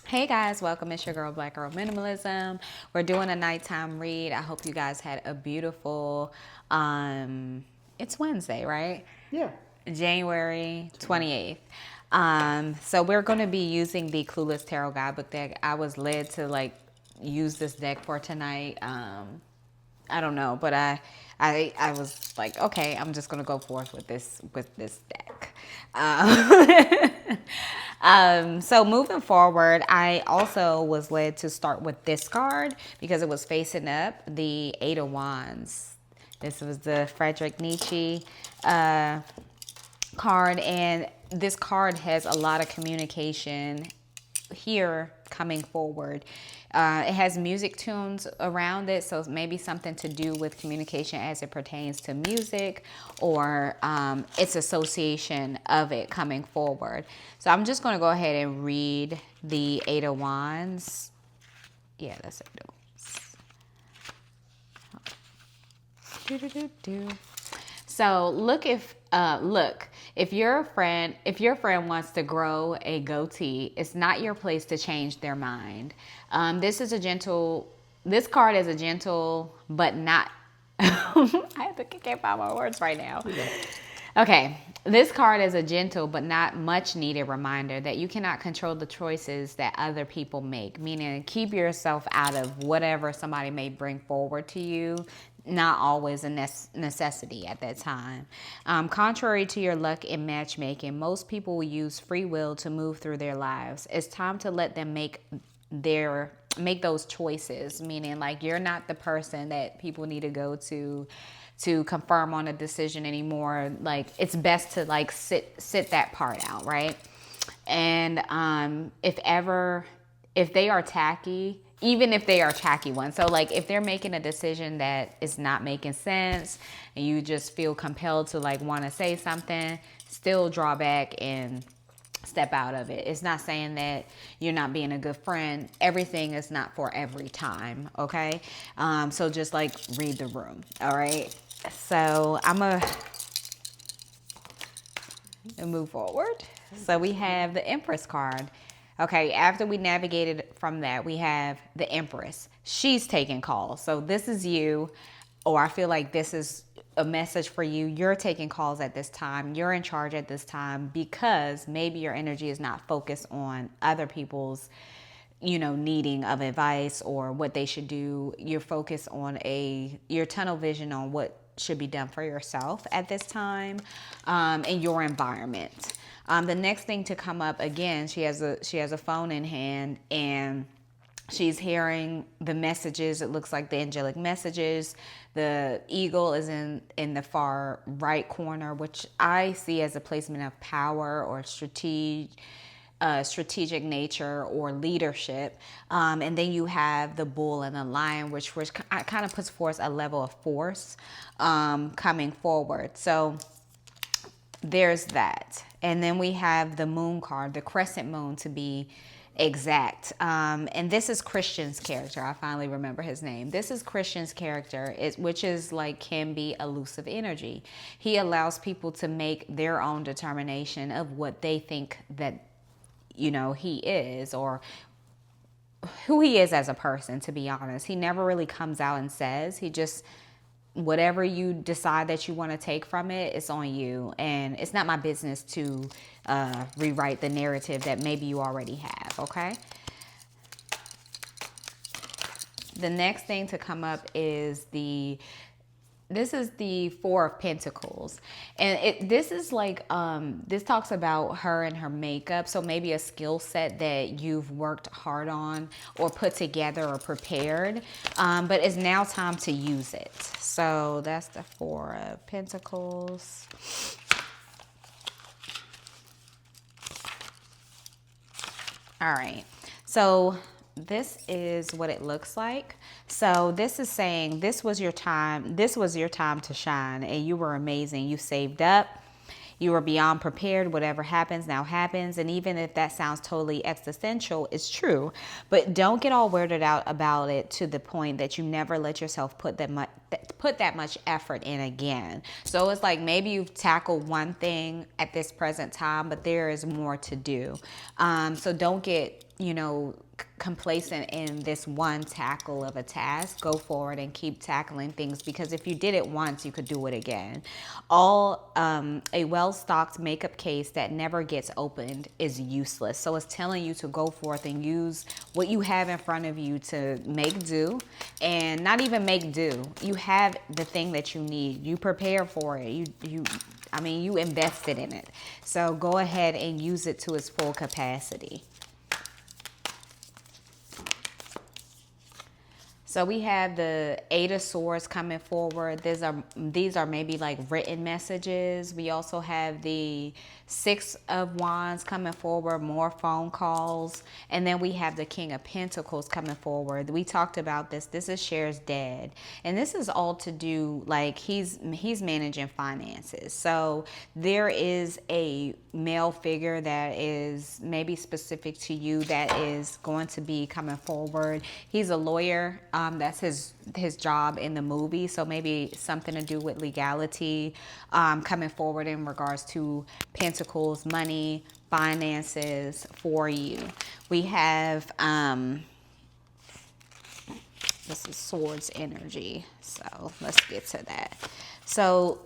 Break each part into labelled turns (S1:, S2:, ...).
S1: Hey guys, welcome. It's your girl, Black Girl Minimalism. We're doing a nighttime read. I hope you guys had a beautiful, it's Wednesday, right?
S2: Yeah.
S1: January 28th. So we're going to be using the Clueless Tarot Guidebook deck. I was led to use this deck for tonight. I don't know, but I was like, okay, I'm just gonna go forth with this deck. Um, so moving forward, I also was led to start with this card because it was facing up the Eight of Wands. This was the Friedrich Nietzsche card, and this card has a lot of communication here coming forward. It has music tunes around it, so maybe something to do with communication as it pertains to music or its association of it coming forward. So I'm just going to go ahead and read the Eight of Wands. Yeah, that's Eight of Wands. So if your friend wants to grow a goatee, it's not your place to change their mind. This card is a gentle, but not. I can't find my words right now. Okay, this card is a gentle but not much needed reminder that you cannot control the choices that other people make, meaning keep yourself out of whatever somebody may bring forward to you. Not always a necessity at that time. Contrary to your luck in matchmaking, most people will use free will to move through their lives. It's time to let them make those choices, meaning like you're not the person that people need to go to confirm on a decision anymore. Like it's best to like sit that part out, right? And if they are tacky, even if they are tacky ones, so like if they're making a decision that is not making sense and you just feel compelled to like want to say something, still draw back and step out of it. It's not saying that you're not being a good friend. Everything is not for every time, okay? So just like read the room, all right? So I'm gonna move forward. So we have the Empress card. Okay, after we navigated from that, we have the Empress. She's taking calls. So this is you, or I feel like this is a message for you. You're taking calls at this time. You're in charge at this time because maybe your energy is not focused on other people's needing of advice or what they should do. You're focused on your tunnel vision on what should be done for yourself at this time, in your environment. The next thing to come up again, she has a phone in hand and she's hearing the messages. It looks like the angelic messages. The eagle is in the far right corner, which I see as a placement of power or strategic nature or leadership. And then you have the bull and the lion, which kind of puts forth a level of force coming forward. So there's that. And then we have the moon card, the crescent moon to be exact. And this is Christian's character. I finally remember his name. This is Christian's character, which is like can be elusive energy. He allows people to make their own determination of what they think that he is or who he is as a person. To be honest, he never really comes out and says. He just, whatever you decide that you want to take from it, it's on you, and it's not my business to rewrite the narrative that maybe you already have. Okay, the next thing to come up is this is the Four of Pentacles, and this is like this talks about her and her makeup. So maybe a skill set that you've worked hard on or put together or prepared, but it's now time to use it. So that's the Four of Pentacles. All right, so this is what it looks like. So this is saying this was your time to shine, and you were amazing. You saved up, you were beyond prepared. Whatever happens now happens. And even if that sounds totally existential, it's true. But don't get all weirded out about it to the point that you never let yourself put that much effort in again. So it's like maybe you've tackled one thing at this present time, but there is more to do. So don't get complacent in this one tackle of a task. Go forward and keep tackling things, because if you did it once, you could do it again. A well-stocked makeup case that never gets opened is useless. So it's telling you to go forth and use what you have in front of you to make do, and not even make do. You have the thing that you need. You prepare for it. You invested in it. So go ahead and use it to its full capacity. So we have the Eight of Swords coming forward. These are maybe like written messages. We also have the Six of Wands coming forward, more phone calls. And then we have the King of Pentacles coming forward. We talked about this. This is Cher's dad. And this is all to do, like, he's managing finances. So there is a male figure that is maybe specific to you that is going to be coming forward. He's a lawyer. That's his job in the movie. So maybe something to do with legality coming forward in regards to Pentacles, money, finances for you. We have this is Swords energy. So let's get to that. So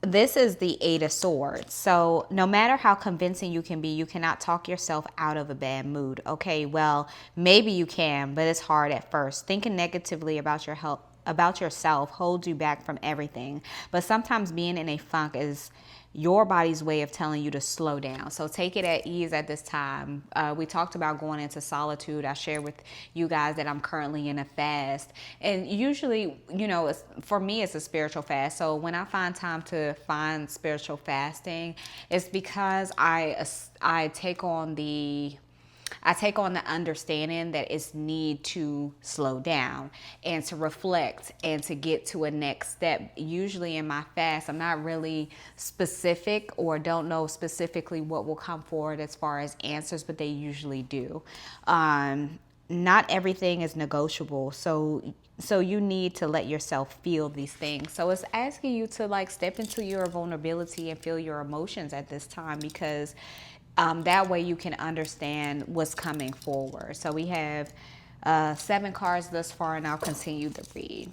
S1: this is the Eight of Swords. So no matter how convincing you can be, you cannot talk yourself out of a bad mood. Okay, well, maybe you can, but it's hard at first. Thinking negatively about yourself holds you back from everything. But sometimes being in a funk is your body's way of telling you to slow down. So take it at ease at this time. We talked about going into solitude. I shared with you guys that I'm currently in a fast. And usually, for me, it's a spiritual fast. So when I find time to find spiritual fasting, it's because I take on the understanding that it's need to slow down and to reflect and to get to a next step. Usually in my fast, I'm not really specific or don't know specifically what will come forward as far as answers, but they usually do. Not everything is negotiable. So you need to let yourself feel these things. So it's asking you to step into your vulnerability and feel your emotions at this time, because that way you can understand what's coming forward. So we have 7 cards thus far, and I'll continue the read.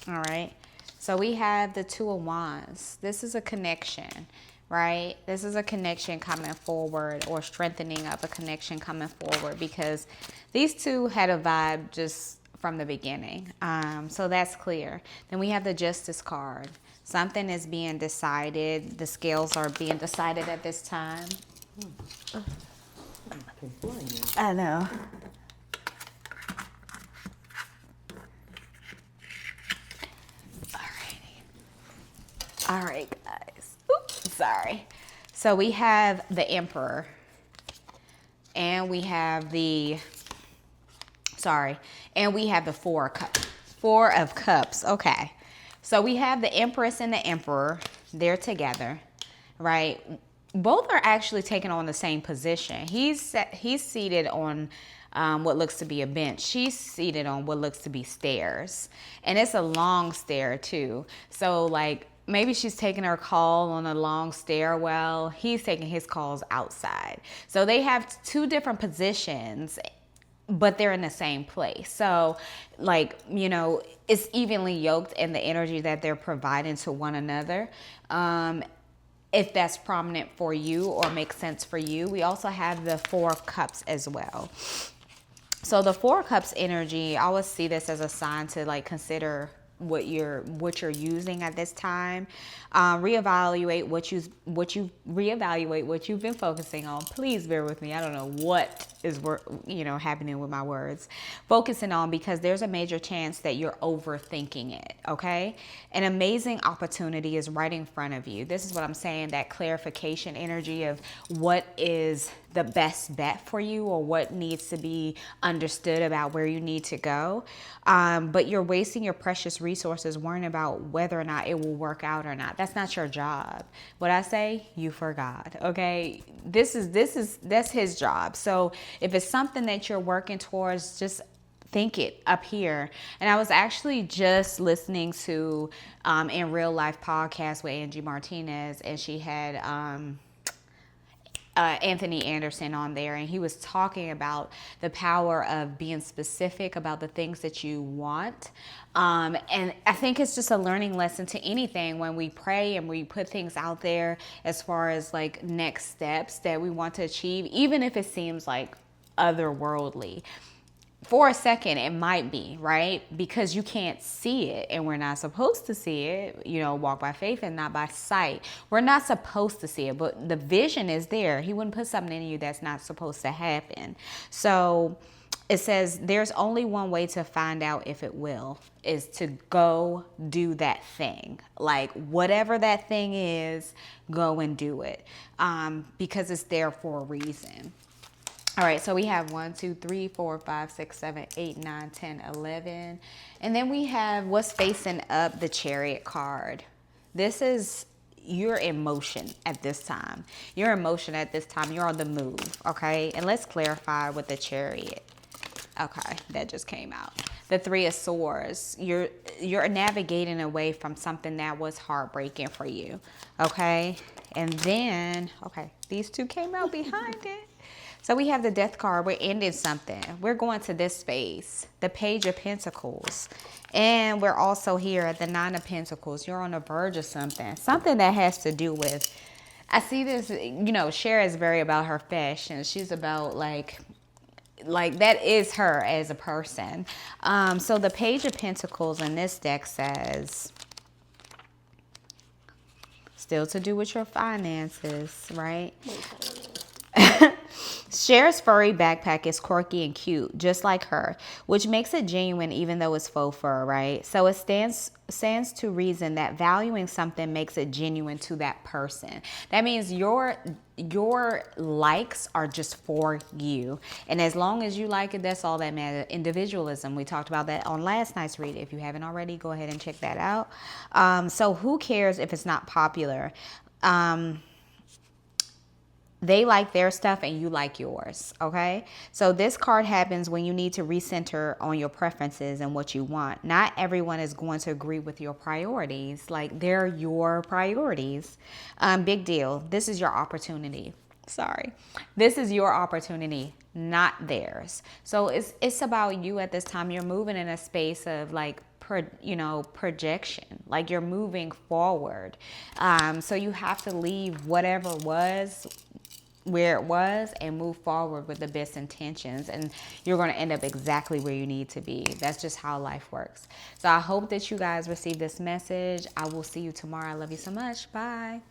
S1: All right. So we have the Two of Wands. This is a connection, right? This is a connection coming forward, or strengthening up a connection coming forward, because these two had a vibe just from the beginning. So that's clear. Then we have the Justice card. Something is being decided. The scales are being decided at this time. I know. All right, guys. Oops, sorry. So we have the Emperor. And we have the Four of Cups. Okay. So we have the Empress and the Emperor. They're together, right? Both are actually taking on the same position. He's seated on what looks to be a bench. She's seated on what looks to be stairs. And it's a long stair too. So maybe she's taking her call on a long stairwell. He's taking his calls outside. So they have 2 different positions, but they're in the same place. So it's evenly yoked in the energy that they're providing to one another. If that's prominent for you or makes sense for you. We also have the Four of Cups as well. So the Four of Cups energy, I always see this as a sign to consider what you're using at this time. Reevaluate what you've been focusing on. Please bear with me. I don't know what is happening with my words. Focusing on, because there's a major chance that you're overthinking it. Okay, an amazing opportunity is right in front of you. This is what I'm saying. That clarification energy of what is the best bet for you, or what needs to be understood about where you need to go. But you're wasting your precious resources worrying about whether or not it will work out or not. That's not your job. What I say, you for God. Okay, that's his job. So if it's something that you're working towards, just think it up here. And I was actually just listening to In Real Life podcast with Angie Martinez, and she had Anthony Anderson on there, and he was talking about the power of being specific about the things that you want. And I think it's just a learning lesson to anything when we pray and we put things out there as far as like next steps that we want to achieve, even if it seems like otherworldly. For a second, it might be, right? Because you can't see it and we're not supposed to see it, walk by faith and not by sight. We're not supposed to see it, but the vision is there. He wouldn't put something in you that's not supposed to happen. So it says there's only one way to find out if it will, is to go do that thing. Like whatever that thing is, go and do it, because it's there for a reason. All right, so we have 1, 2, 3, 4, 5, 6, 7, 8, 9, 10, 11. And then we have what's facing up, the Chariot card. This is your emotion at this time. Your emotion at this time, you're on the move, okay? And let's clarify with the Chariot. Okay, that just came out. The 3 of Swords, you're navigating away from something that was heartbreaking for you, okay? And then, okay, these 2 came out behind it. So we have the Death card. We're ending something. We're going to this space. The Page of Pentacles. And we're also here at the 9 of Pentacles. You're on the verge of something. Something that has to do with, I see this, Cher is very about her fashion. She's about like that is her as a person. So the Page of Pentacles in this deck says, still to do with your finances, right? Cher's furry backpack is quirky and cute, just like her, which makes it genuine even though it's faux fur, right? So it stands to reason that valuing something makes it genuine to that person. That means your likes are just for you. And as long as you like it, that's all that matters. Individualism, we talked about that on last night's read. If you haven't already, go ahead and check that out. So who cares if it's not popular? They like their stuff and you like yours, okay? So this card happens when you need to recenter on your preferences and what you want. Not everyone is going to agree with your priorities. Like, they're your priorities. Big deal. This is your opportunity. Sorry. This is your opportunity, not theirs. So it's about you at this time. You're moving in a space of like, projection, like you're moving forward. So you have to leave whatever was where it was and move forward with the best intentions, and you're going to end up exactly where you need to be. That's just how life works. So I hope that you guys receive this message. I will see you tomorrow. I love you so much. Bye.